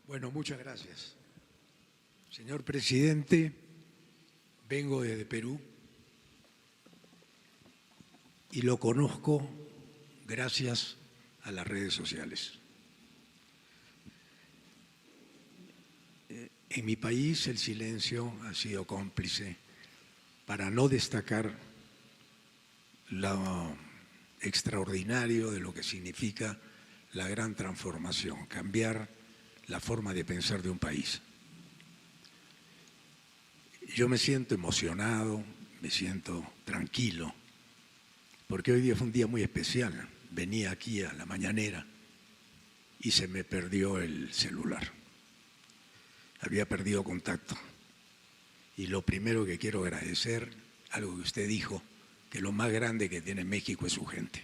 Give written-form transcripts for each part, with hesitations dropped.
Bueno, muchas gracias. Señor presidente, vengo desde Perú y lo conozco gracias a las redes sociales. En mi país el silencio ha sido cómplice para no destacar lo extraordinario de lo que significa la gran transformación, cambiar la forma de pensar de un país. Yo me siento emocionado, me siento tranquilo, porque hoy día fue un día muy especial. Venía aquí a la mañanera y se me perdió el celular. Había perdido contacto. Y lo primero que quiero agradecer, algo que usted dijo, que lo más grande que tiene México es su gente.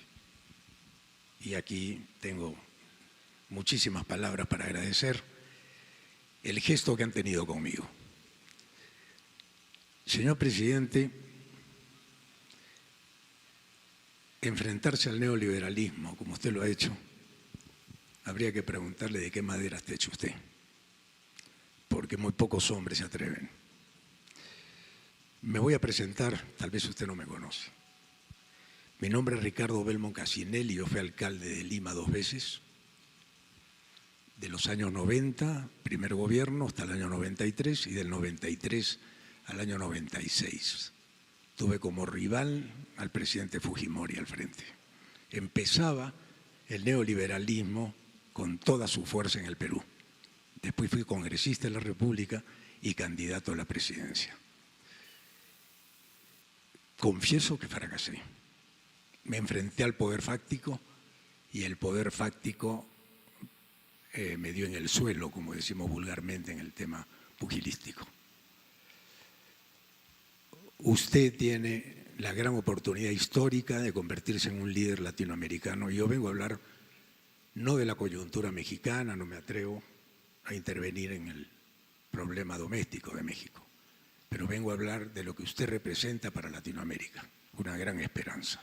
Y aquí tengo muchísimas palabras para agradecer el gesto que han tenido conmigo. Señor presidente, enfrentarse al neoliberalismo, como usted lo ha hecho, habría que preguntarle de qué madera está hecho usted, porque muy pocos hombres se atreven. Me voy a presentar, tal vez usted no me conoce. Mi nombre es Ricardo Belmont Casinelli, yo fui alcalde de Lima 2 veces, de los años 90, primer gobierno, hasta el año 93, y del 93 al año 96. Tuve como rival al presidente Fujimori al frente. Empezaba el neoliberalismo con toda su fuerza en el Perú. Después fui congresista de la República y candidato a la presidencia. Confieso que fracasé. Me enfrenté al poder fáctico y el poder fáctico me dio en el suelo, como decimos vulgarmente en el tema pugilístico. Usted tiene la gran oportunidad histórica de convertirse en un líder latinoamericano. Yo vengo a hablar no de la coyuntura mexicana, no me atrevo a intervenir en el problema doméstico de México, pero vengo a hablar de lo que usted representa para Latinoamérica, una gran esperanza.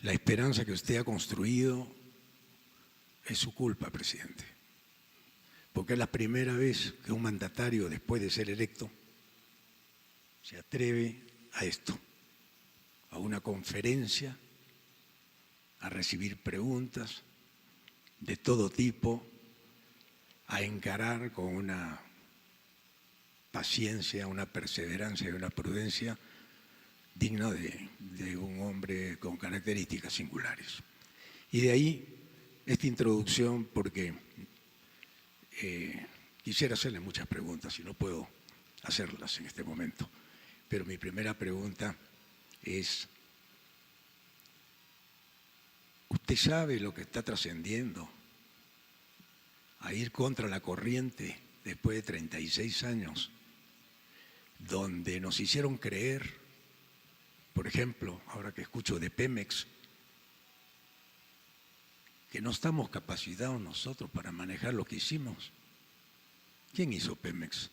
La esperanza que usted ha construido es su culpa, presidente, porque es la primera vez que un mandatario, después de ser electo, se atreve a esto, a una conferencia, a recibir preguntas de todo tipo, a encarar con una paciencia, una perseverancia y una prudencia digna de un hombre con características singulares. Y de ahí esta introducción, porque quisiera hacerle muchas preguntas y no puedo hacerlas en este momento. Pero mi primera pregunta es, ¿usted sabe lo que está trascendiendo a ir contra la corriente después de 36 años, donde nos hicieron creer, por ejemplo, ahora que escucho de Pemex, que no estamos capacitados nosotros para manejar lo que hicimos? ¿Quién hizo Pemex?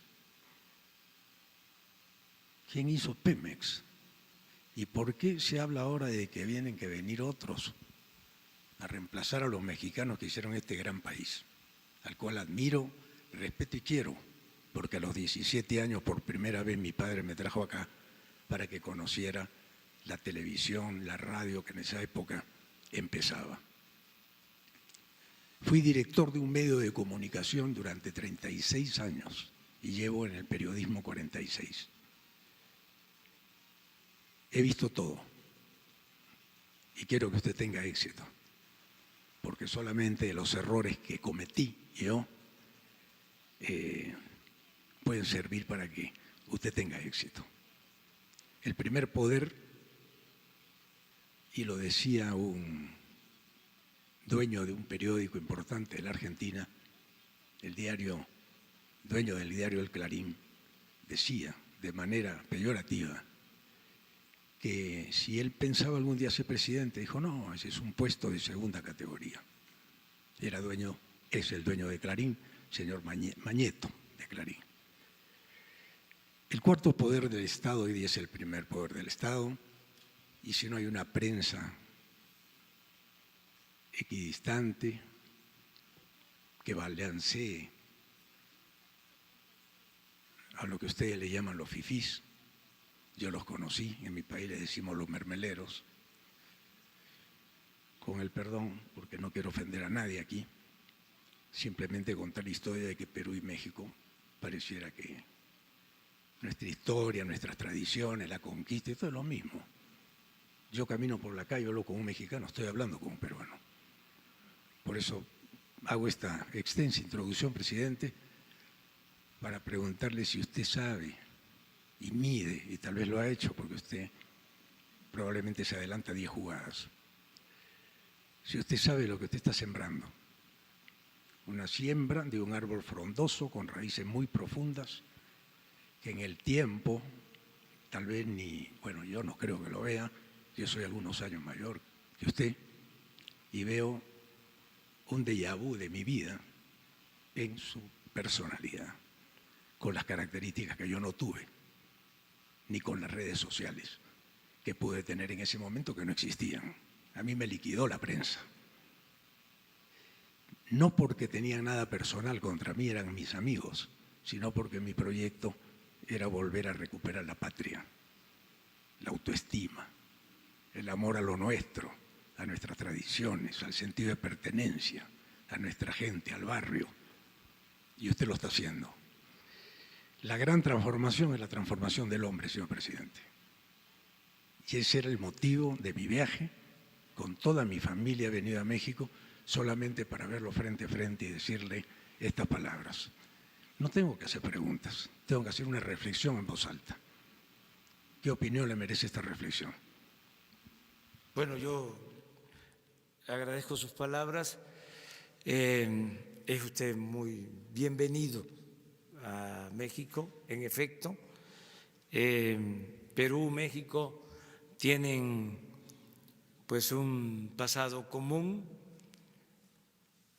¿Quién hizo Pemex? ¿Y por qué se habla ahora de que vienen que venir otros a reemplazar a los mexicanos que hicieron este gran país, al cual admiro, respeto y quiero, porque a los 17 años por primera vez mi padre me trajo acá para que conociera la televisión, la radio que en esa época empezaba. Fui director de un medio de comunicación durante 36 años y llevo en el periodismo 46. He visto todo y quiero que usted tenga éxito, porque solamente los errores que cometí yo pueden servir para que usted tenga éxito. El primer poder, y lo decía un dueño de un periódico importante de la Argentina, dueño del diario El Clarín, decía de manera peyorativa que si él pensaba algún día ser presidente, dijo, no, ese es un puesto de segunda categoría. Es el dueño de Clarín, señor Mañeto de Clarín. El cuarto poder del Estado hoy día es el primer poder del Estado, y si no hay una prensa equidistante, que balancee a lo que ustedes le llaman los fifís. Yo los conocí, en mi país le decimos los mermeleros, con el perdón, porque no quiero ofender a nadie aquí, simplemente contar la historia de que Perú y México pareciera que nuestra historia, nuestras tradiciones, la conquista, todo es lo mismo. Yo camino por la calle, hablo con un mexicano, estoy hablando con un peruano. Por eso hago esta extensa introducción, presidente, para preguntarle si usted sabe y mide, y tal vez lo ha hecho porque usted probablemente se adelanta 10 jugadas. Si usted sabe lo que usted está sembrando, una siembra de un árbol frondoso con raíces muy profundas, que en el tiempo, tal vez ni, bueno, yo no creo que lo vea, yo soy algunos años mayor que usted, y veo un déjà vu de mi vida en su personalidad, con las características que yo no tuve, ni con las redes sociales que pude tener en ese momento que no existían. A mí me liquidó la prensa. No porque tenían nada personal contra mí, eran mis amigos, sino porque mi proyecto era volver a recuperar la patria, la autoestima, el amor a lo nuestro, a nuestras tradiciones, al sentido de pertenencia, a nuestra gente, al barrio. Y usted lo está haciendo. La gran transformación es la transformación del hombre, señor presidente. Y ese era el motivo de mi viaje. Con toda mi familia he venido a México solamente para verlo frente a frente y decirle estas palabras. No tengo que hacer preguntas, tengo que hacer una reflexión en voz alta. ¿Qué opinión le merece esta reflexión? Bueno, yo agradezco sus palabras. Es usted muy bienvenido a México, en efecto. Perú, México tienen pues un pasado común,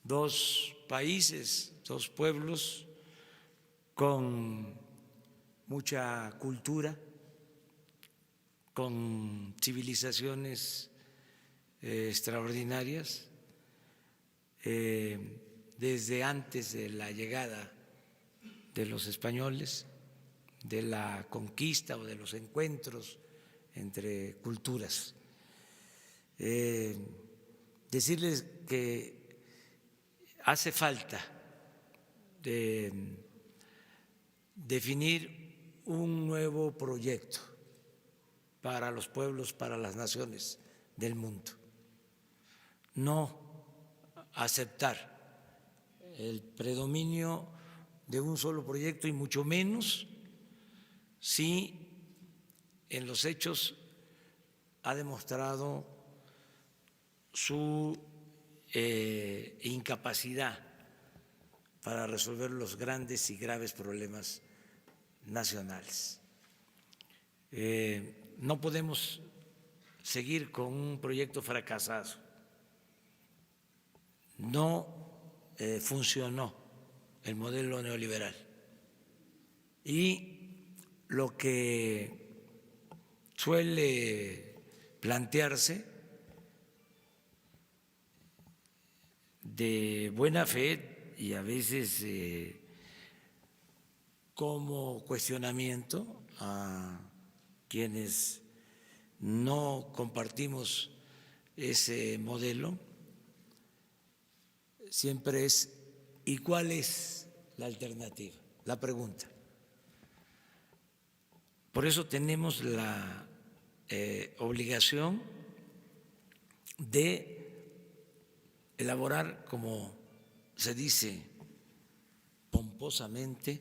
dos países, dos pueblos con mucha cultura, con civilizaciones extraordinarias, desde antes de la llegada de los españoles, de la conquista o de los encuentros entre culturas. Decirles que hace falta definir un nuevo proyecto para los pueblos, para las naciones del mundo. No aceptar el predominio de un solo proyecto y mucho menos si en los hechos ha demostrado su incapacidad para resolver los grandes y graves problemas nacionales. No podemos seguir con un proyecto fracasado. No funcionó el modelo neoliberal. Y lo que suele plantearse de buena fe y a veces como cuestionamiento a quienes no compartimos ese modelo, siempre es ¿y cuál es la alternativa? La pregunta. Por eso tenemos la obligación de elaborar, como se dice pomposamente,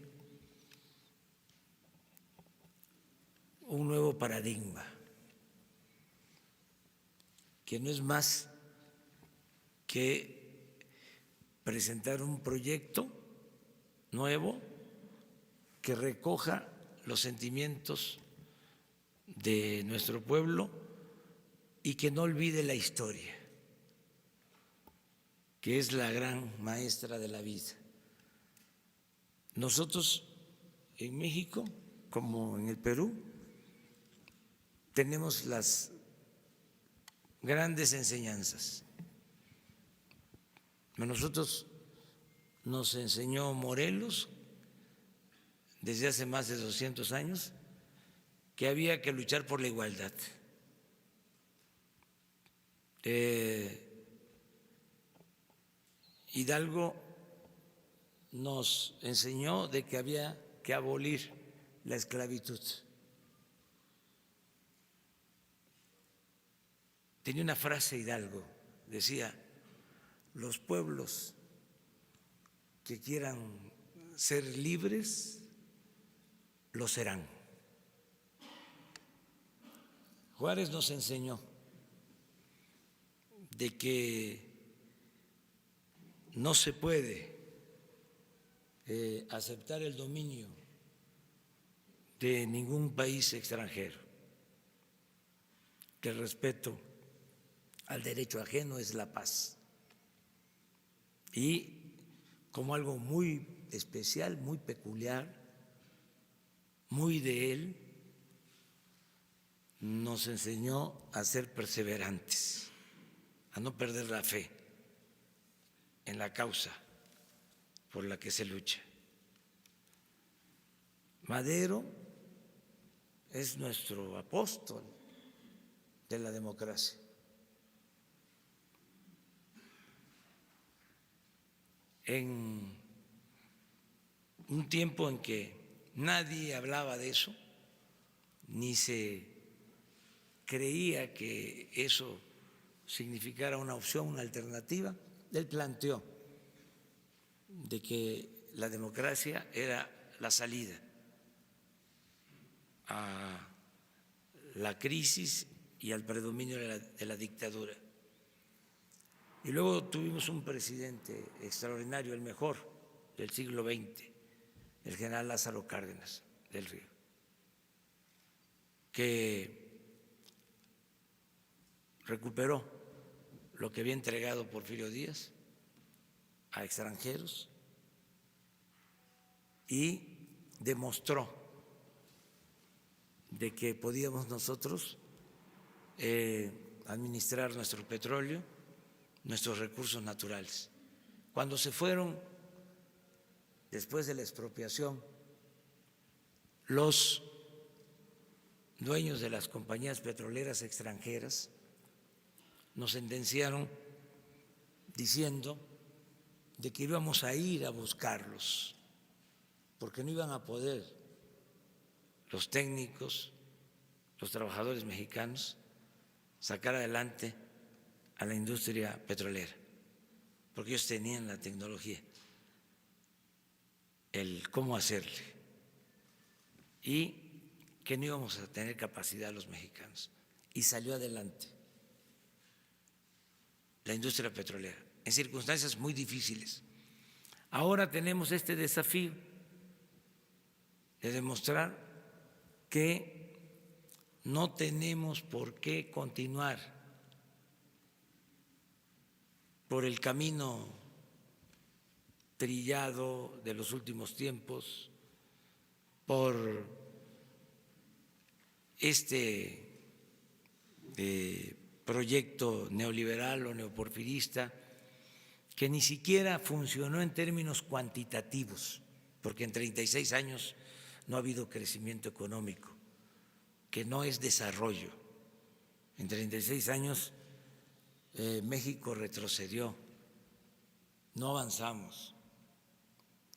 un nuevo paradigma, que no es más que presentar un proyecto nuevo que recoja los sentimientos de nuestro pueblo y que no olvide la historia, que es la gran maestra de la vida. Nosotros en México, como en el Perú, tenemos las grandes enseñanzas. Nosotros nos enseñó Morelos desde hace más de 200 años que había que luchar por la igualdad. Hidalgo nos enseñó de que había que abolir la esclavitud. Tenía una frase Hidalgo, decía: los pueblos que quieran ser libres, lo serán. Juárez nos enseñó de que no se puede aceptar el dominio de ningún país extranjero, que el respeto al derecho ajeno es la paz. Y como algo muy especial, muy peculiar, muy de él, nos enseñó a ser perseverantes, a no perder la fe en la causa por la que se lucha. Madero es nuestro apóstol de la democracia. En un tiempo en que nadie hablaba de eso, ni se creía que eso significara una opción, una alternativa, él planteó de que la democracia era la salida a la crisis y al predominio de la dictadura. Y luego tuvimos un presidente extraordinario, el mejor del siglo XX, el general Lázaro Cárdenas del Río, que recuperó lo que había entregado Porfirio Díaz a extranjeros y demostró de que podíamos nosotros administrar nuestro petróleo, nuestros recursos naturales. Cuando se fueron, después de la expropiación, los dueños de las compañías petroleras extranjeras nos sentenciaron diciendo de que íbamos a ir a buscarlos, porque no iban a poder los técnicos, los trabajadores mexicanos, sacar adelante a la industria petrolera, porque ellos tenían la tecnología, el cómo hacerle, y que no íbamos a tener capacidad los mexicanos. Y salió adelante la industria petrolera en circunstancias muy difíciles. Ahora tenemos este desafío de demostrar que no tenemos por qué continuar por el camino trillado de los últimos tiempos, por este proyecto neoliberal o neoporfirista que ni siquiera funcionó en términos cuantitativos, porque en 36 años no ha habido crecimiento económico, que no es desarrollo. En 36 años México retrocedió, no avanzamos,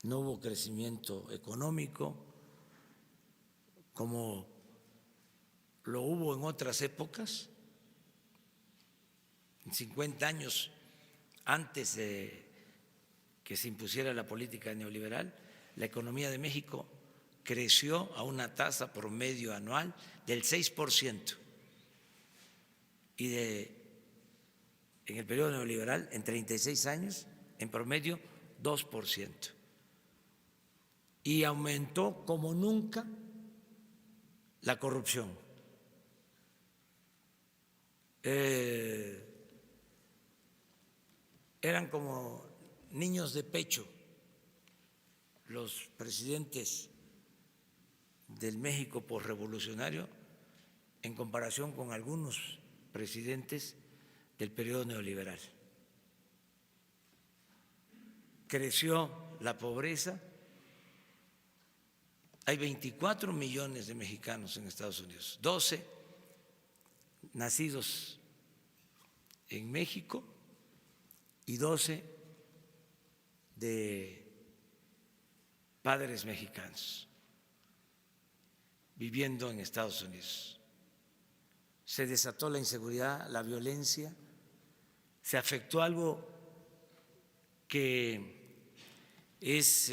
no hubo crecimiento económico como lo hubo en otras épocas. En 50 años antes de que se impusiera la política neoliberal, la economía de México creció a una tasa promedio anual del 6% y en el periodo neoliberal, en 36 años, en promedio 2%. Y aumentó como nunca la corrupción. Eran como niños de pecho los presidentes del México posrevolucionario en comparación con algunos presidentes del periodo neoliberal. creció la pobreza. Hay 24 millones de mexicanos en Estados Unidos, 12 nacidos en México y 12 de padres mexicanos viviendo en Estados Unidos. Se desató la inseguridad, la violencia, se afectó algo que es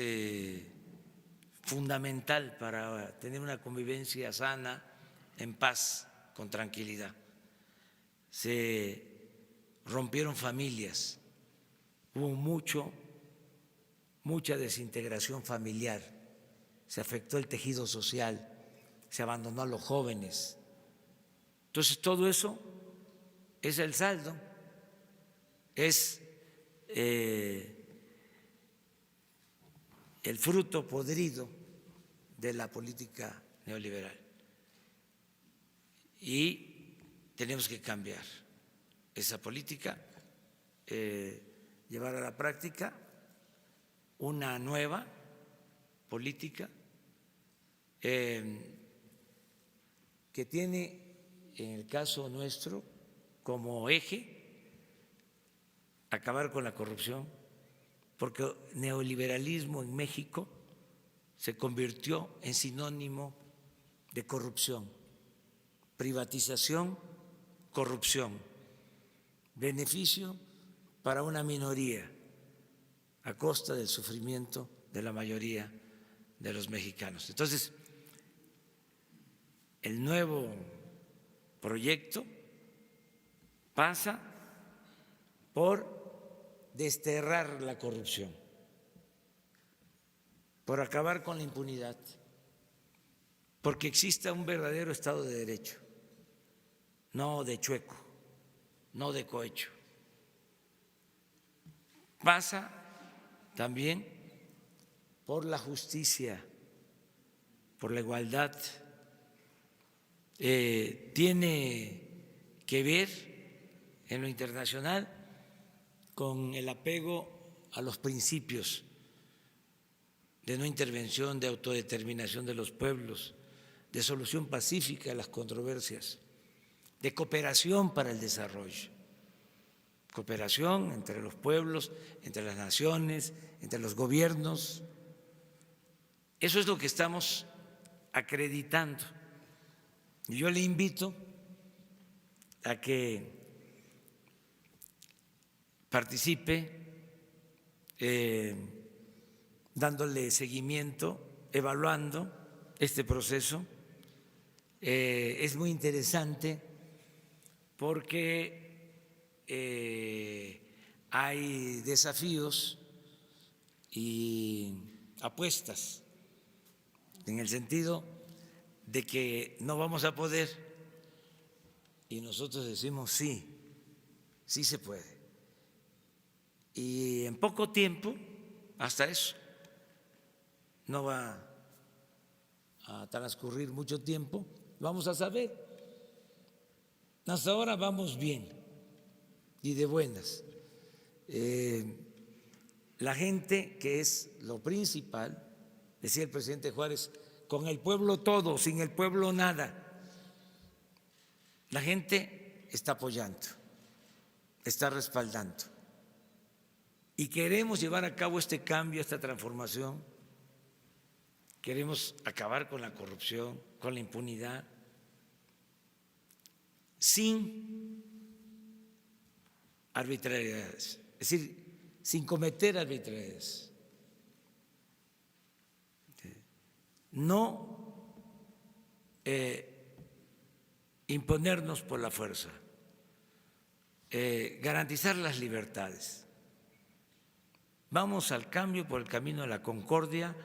fundamental para tener una convivencia sana, en paz, con tranquilidad. Se rompieron familias, hubo mucha desintegración familiar, se afectó el tejido social, se abandonó a los jóvenes. Entonces, todo eso es el saldo, es el fruto podrido de la política neoliberal. Y tenemos que cambiar esa política, llevar a la práctica una nueva política que tiene, en el caso nuestro, como eje acabar con la corrupción, porque el neoliberalismo en México se convirtió en sinónimo de corrupción, privatización, corrupción, beneficio para una minoría a costa del sufrimiento de la mayoría de los mexicanos. Entonces, el nuevo proyecto pasa por desterrar la corrupción, por acabar con la impunidad, porque exista un verdadero Estado de Derecho, no de chueco, no de cohecho. Pasa también por la justicia, por la igualdad. Tiene que ver en lo internacional con el apego a los principios de no intervención, de autodeterminación de los pueblos, de solución pacífica a las controversias, de cooperación para el desarrollo, cooperación entre los pueblos, entre las naciones, entre los gobiernos. Eso es lo que estamos acreditando. Y yo le invito a que participe dándole seguimiento, evaluando este proceso. Es muy interesante porque hay desafíos y apuestas en el sentido de que no vamos a poder, y nosotros decimos sí, sí se puede. Y en poco tiempo, hasta eso, no va a transcurrir mucho tiempo, vamos a saber. Hasta ahora vamos bien y de buenas. La gente, que es lo principal, decía el presidente Juárez, con el pueblo todo, sin el pueblo nada. La gente está apoyando, está respaldando. Y queremos llevar a cabo este cambio, esta transformación. Queremos acabar con la corrupción, con la impunidad, sin arbitrariedades, es decir, sin cometer arbitrariedades. No imponernos por la fuerza, garantizar las libertades. Vamos al cambio por el camino de la concordia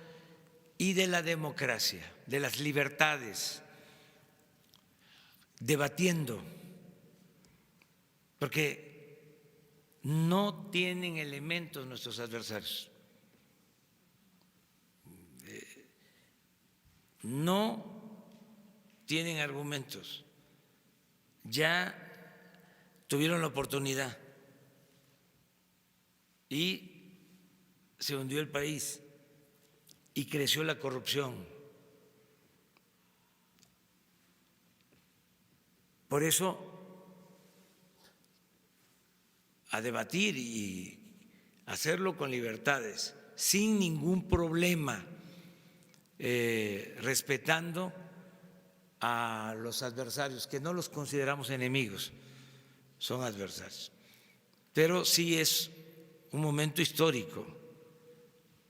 y de la democracia, de las libertades, debatiendo, porque no tienen elementos nuestros adversarios. No tienen argumentos, ya tuvieron la oportunidad y se hundió el país y creció la corrupción. Por eso, a debatir y hacerlo con libertades, sin ningún problema, respetando a los adversarios, que no los consideramos enemigos, son adversarios. Pero sí es un momento histórico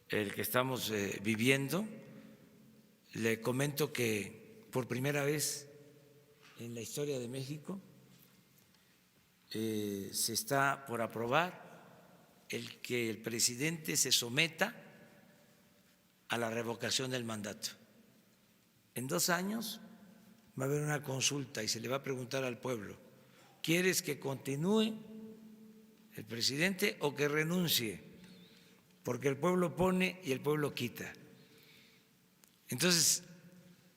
el que estamos viviendo. Le comento que por primera vez en la historia de México se está por aprobar el que el presidente se someta a la revocación del mandato. En 2 años va a haber una consulta y se le va a preguntar al pueblo: ¿quieres que continúe el presidente o que renuncie? Porque el pueblo pone y el pueblo quita. Entonces,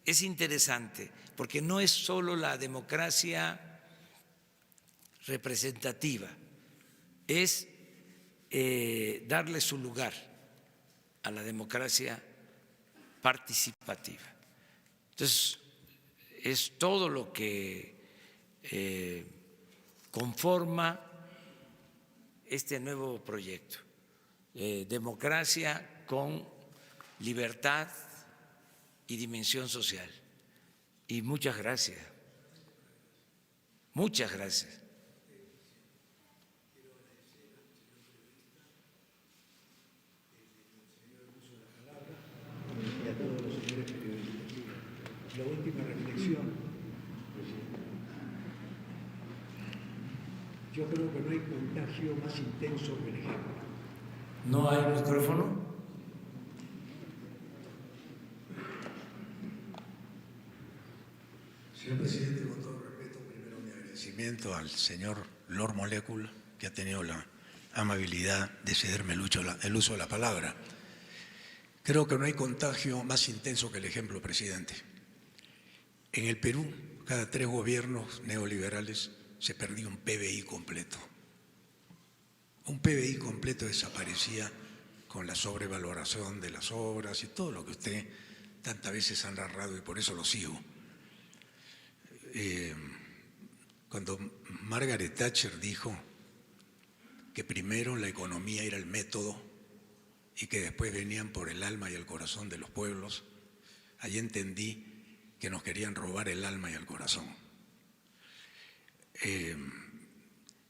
es interesante, porque no es solo la democracia representativa, es darle su lugar a la democracia participativa. Entonces, es todo lo que conforma este nuevo proyecto, democracia con libertad y dimensión social. Y muchas gracias. Muchas gracias. Y a todos los señores periodistas. La última reflexión, presidente. Yo creo que no hay contagio más intenso que el ejemplo. ¿No hay micrófono? Señor presidente, con todo respeto, primero mi agradecimiento al señor Lord Molecule, que ha tenido la amabilidad de cederme el uso de la palabra. Creo que no hay contagio más intenso que el ejemplo, presidente. En el Perú, cada 3 gobiernos neoliberales se perdía un PBI completo. Un PBI completo desaparecía con la sobrevaloración de las obras y todo lo que usted tantas veces ha narrado, y por eso lo sigo. Cuando Margaret Thatcher dijo que primero la economía era el método y que después venían por el alma y el corazón de los pueblos, allí entendí que nos querían robar el alma y el corazón.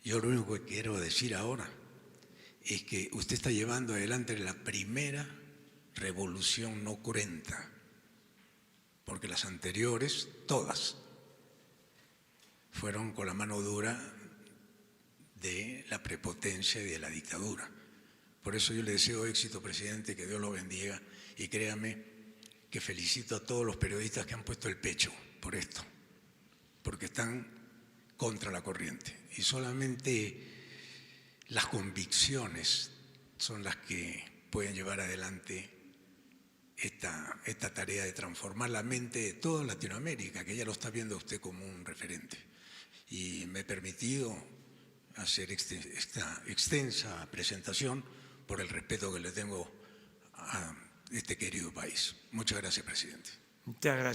Yo lo único que quiero decir ahora es que usted está llevando adelante la primera revolución no cruenta, porque las anteriores, todas, fueron con la mano dura de la prepotencia y de la dictadura. Por eso yo le deseo éxito, presidente, que Dios lo bendiga, y créame que felicito a todos los periodistas que han puesto el pecho por esto, porque están contra la corriente, y solamente las convicciones son las que pueden llevar adelante esta tarea de transformar la mente de toda Latinoamérica, que ya lo está viendo usted como un referente. Y me he permitido hacer esta extensa presentación por el respeto que le tengo a este querido país. Muchas gracias, presidente. Muchas gracias.